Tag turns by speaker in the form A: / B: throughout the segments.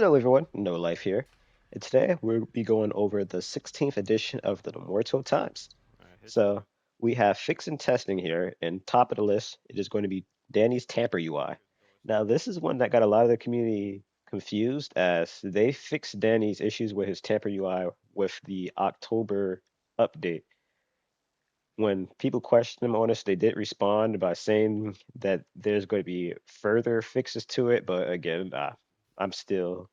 A: Hello, everyone. No Life here. And today we'll be going over the 16th edition of the Muerto Times.
B: Alright.
A: So we have fix and testing here, and top of the list, it is going to be Danny's Tamper UI. Now, this is one that got a lot of the community confused as they fixed Danny's issues with his Tamper UI with the October update. When people questioned him on this, they did respond by saying that there's going to be further fixes to it, but again, I'm still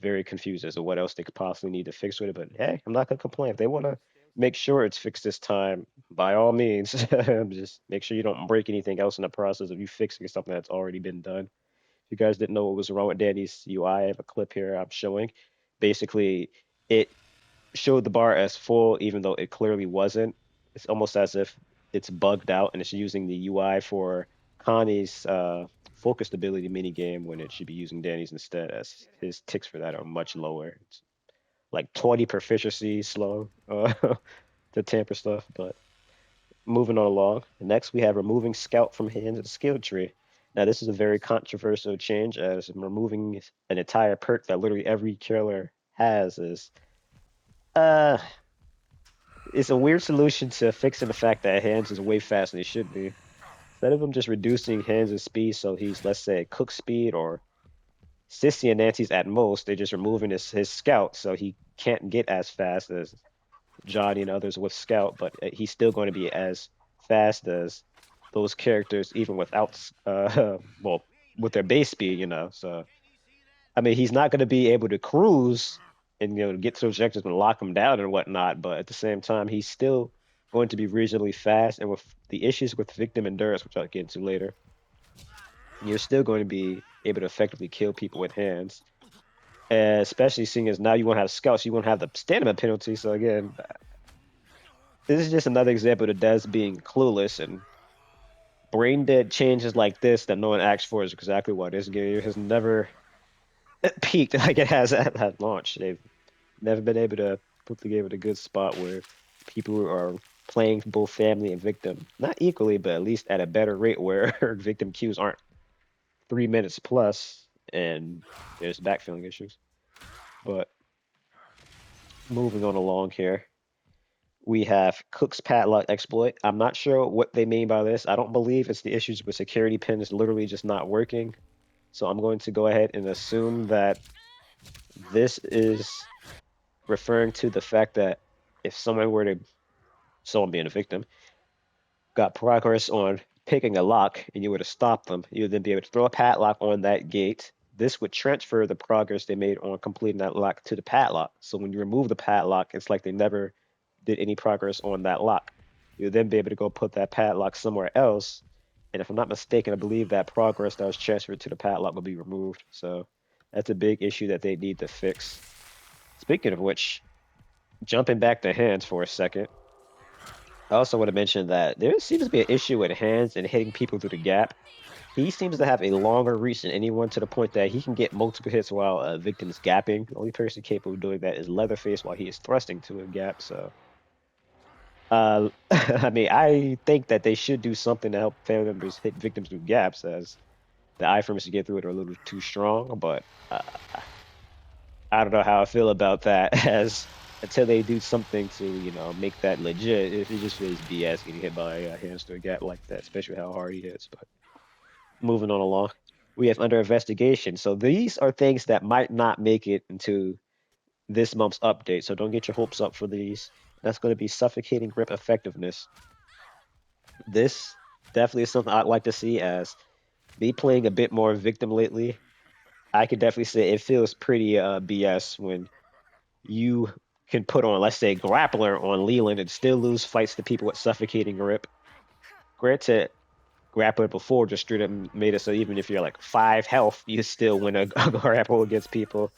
A: very confused as to what else they could possibly need to fix with it. But hey, I'm not gonna complain. If they want to make sure it's fixed this time, by all means, just make sure you don't break anything else in the process of you fixing something that's already been done. If you guys didn't know what was wrong with Danny's UI, I have a clip here I'm showing. Basically, it showed the bar as full even though it clearly wasn't. It's almost as if it's bugged out and it's using the UI for Connie's focus stability mini game when it should be using Danny's instead, as his ticks for that are much lower. It's like 20 proficiency slow to tamper stuff. But moving on along, next we have removing Scout from hands of the skill tree. Now this is a very controversial change as removing an entire perk that literally every killer has is uh it's a weird solution to fixing the fact that hands is way faster than he should be. Instead of him just reducing hands' speed so he's, let's say, cook speed or Sissy and Nancy's at most, they're just removing his scout so he can't get as fast as Johnny and others with scout, but he's still going to be as fast as those characters even without, well, with their base speed, So, I mean, he's not going to be able to cruise and get to those objectives and lock them down and whatnot. But at the same time, he's still going to be reasonably fast. And with the issues with victim endurance, which I'll get into later, you're still going to be able to effectively kill people with hands. And especially seeing as now you won't have scouts, you won't have the stamina penalty. So again, this is just another example of Dez being clueless and brain dead changes like this that no one asked for is exactly why this game has never peaked like it has at launch. They've never been able to put the game in a good spot where people are playing both family and victim, not equally, but at least at a better rate where victim queues aren't 3 minutes plus and there's backfilling issues. But moving on along here, we have Cook's padlock exploit. I'm not sure what they mean by this. I don't believe it's the issues with security pins literally just not working. So I'm going to go ahead and assume that this is referring to the fact that if someone were to, someone being a victim, got progress on picking a lock and you were to stop them, you would then be able to throw a padlock on that gate. This would transfer the progress they made on completing that lock to the padlock. So when you remove the padlock, it's like they never did any progress on that lock. You'll then be able to go put that padlock somewhere else. And if I'm not mistaken, I believe that progress that was transferred to the padlock will be removed. So that's a big issue that they need to fix. Speaking of which, jumping back to hands for a second, I also want to mention that there seems to be an issue with hands and hitting people through the gap. He seems to have a longer reach than anyone to the point that he can get multiple hits while a victim's gapping. The only person capable of doing that is Leatherface while he is thrusting to a gap. So, I mean, I think that they should do something to help family members hit victims through gaps, as the iframes to get through it are a little too strong. But I don't know how I feel about that, as until they do something to, make that legit, if it just feels BS getting hit by hands to a gap like that, especially how hard he hits. But moving on along, we have under investigation. So these are things that might not make it into this month's update. So don't get your hopes up for these. That's going to be suffocating grip effectiveness. This definitely is something I'd like to see, as me playing a bit more victim lately. I could definitely say it feels pretty BS when you can put on, let's say, grappler on Leland and still lose fights to people with suffocating grip. Granted, grappler before just straight up made it so even if you're like 5 health, you still win a grapple against people.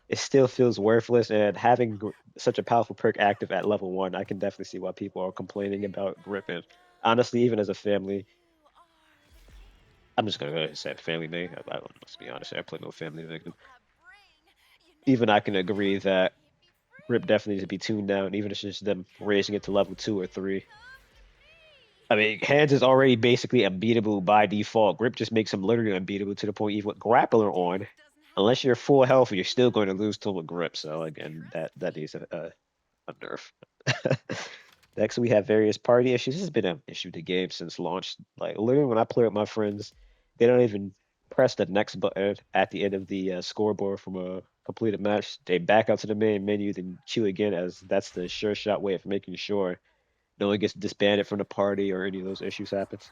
A: It still feels worthless, and having such a powerful perk active at level 1, I can definitely see why people are complaining about grip. And honestly, even as a family, I'm just gonna go ahead and say family name. Let's be honest, I play no family victim. Even I can agree that grip definitely needs to be tuned down, even if it's just them raising it to level 2 or 3. I mean, hands is already basically unbeatable by default. Grip just makes him literally unbeatable to the point even with grappler on. unless you're full health, you're still going to lose total grip. So again, that needs a nerf. Next, we have various party issues. This has been an issue to game since launch. Like literally, when I play with my friends, they don't even press the next button at the end of the scoreboard from a completed match. They back out to the main menu, then queue again, as that's the sure shot way of making sure no one gets disbanded from the party or any of those issues happens.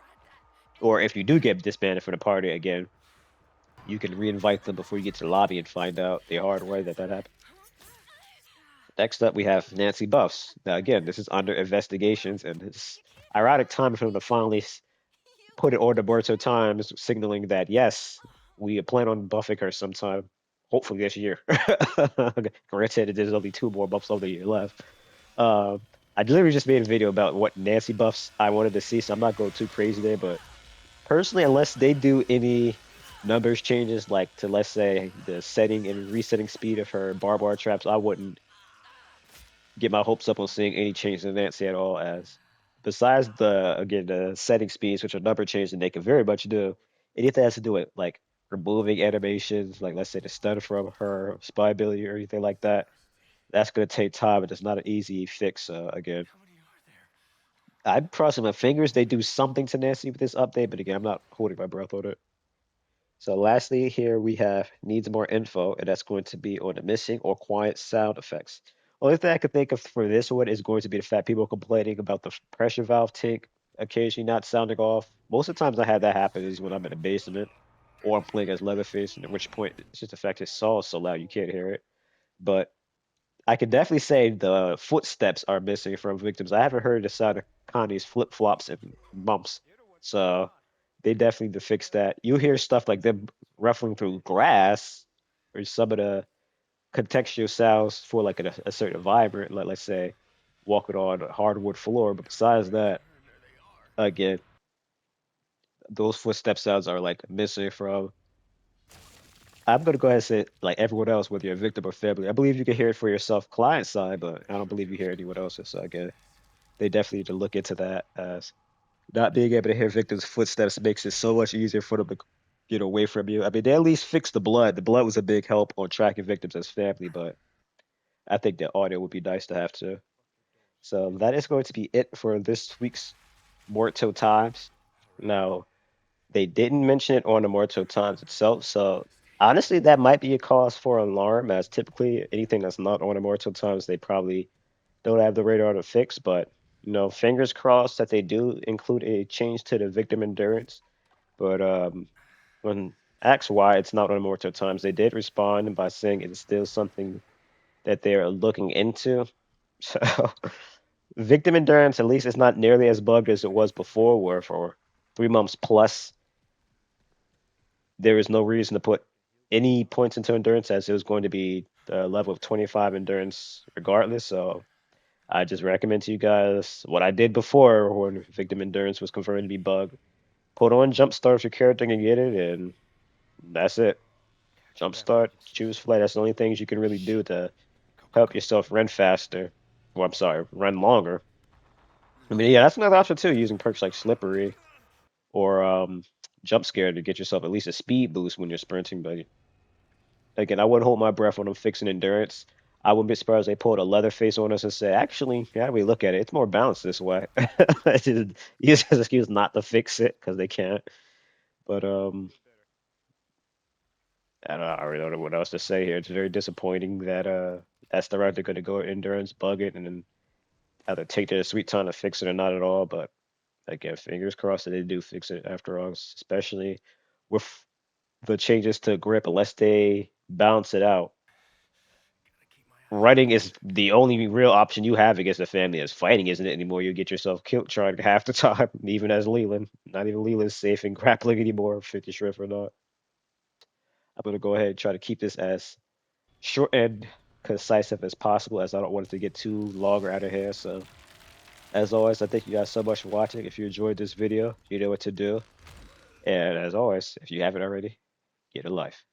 A: Or if you do get disbanded from the party again, you can re-invite them before you get to the lobby and find out the hard way that happened. Next up, we have Nancy Buffs. Now, again, this is under investigations, and it's ironic time for them to finally put it on the Muerto Times, signaling that yes, we plan on buffing her sometime, hopefully this year. Granted, there's only 2 more buffs of the year left. Uh, I literally just made a video about what Nancy buffs I wanted to see, so I'm not going too crazy there. But personally, unless they do any numbers changes, like to let's say the setting and resetting speed of her barbed wire traps, I wouldn't get my hopes up on seeing any change in Nancy at all. As besides the again the setting speeds, which are number changes, and they can very much do anything that has to do with like removing animations, like let's say the stun from her spy ability or anything like that. That's gonna take time, and it's not an easy fix. Again, I'm crossing my fingers they do something to Nancy with this update, but again, I'm not holding my breath on it. So lastly, here we have needs more info, and that's going to be on the missing or quiet sound effects. Only thing I could think of for this one is going to be the fact people complaining about the pressure valve tank occasionally not sounding off. Most of the times I have that happen is when I'm in a basement or I'm playing as Leatherface, and at which point it's just the fact his saw is so loud you can't hear it. But I could definitely say the footsteps are missing from victims. I haven't heard the sound of Connie's flip flops in months, so they definitely need to fix that. You hear stuff like them ruffling through grass, or some of the contextual sounds for like a certain environment, like let's say walking on a hardwood floor. But besides that, again, those footstep sounds are like missing from. I'm gonna go ahead and say like everyone else, whether you're a victim or family. I believe you can hear it for yourself, client side, but I don't believe you hear anyone else's. So again, they definitely need to look into that as not being able to hear victims' footsteps makes it so much easier for them to get away from you. I mean, they at least fixed the blood. The blood was a big help on tracking victims as family, but I think the audio would be nice to have too. So that is going to be it for this week's Morto Times. Now, they didn't mention it on the Muerto Times itself, so honestly, that might be a cause for alarm, as typically anything that's not on the Muerto Times, they probably don't have the radar to fix. But fingers crossed that they do include a change to the victim endurance. But when asked why it's not on the Muerto Times, they did respond by saying it is still something that they are looking into. So victim endurance, at least, is not nearly as bugged as it was before, where for 3 months plus there is no reason to put any points into endurance as it was going to be the level of 25 endurance regardless. So I just recommend to you guys what I did before when victim endurance was confirmed to be bugged. Put on jumpstart if your character can get it, and that's it. Jumpstart, choose flight. That's the only things you can really do to help yourself run faster. Well, I'm sorry, run longer. I mean, yeah, that's another option too, using perks like slippery or jump scare to get yourself at least a speed boost when you're sprinting. But again, I wouldn't hold my breath when I'm fixing endurance. I wouldn't be surprised they pulled a leather face on us and say, actually, yeah, we look at it, it's more balanced this way. It's just use as an excuse not to fix it because they can't. But I really don't know what else to say here. It's very disappointing that that's the route they're going to go endurance, bug it, and then either take their sweet time to fix it or not at all. But again, fingers crossed that they do fix it after all, especially with the changes to grip, unless they balance it out. Running is the only real option you have against a family as fighting isn't it anymore. You get yourself killed trying half the time, even as Leland. Not even Leland's safe in grappling anymore, 50 shrift or not. I'm gonna go ahead and try to keep this as short and concise as possible, as I don't want it to get too long or out of hand. So as always, I thank you guys so much for watching. If you enjoyed this video, you know what to do. And as always, if you haven't already, get a life.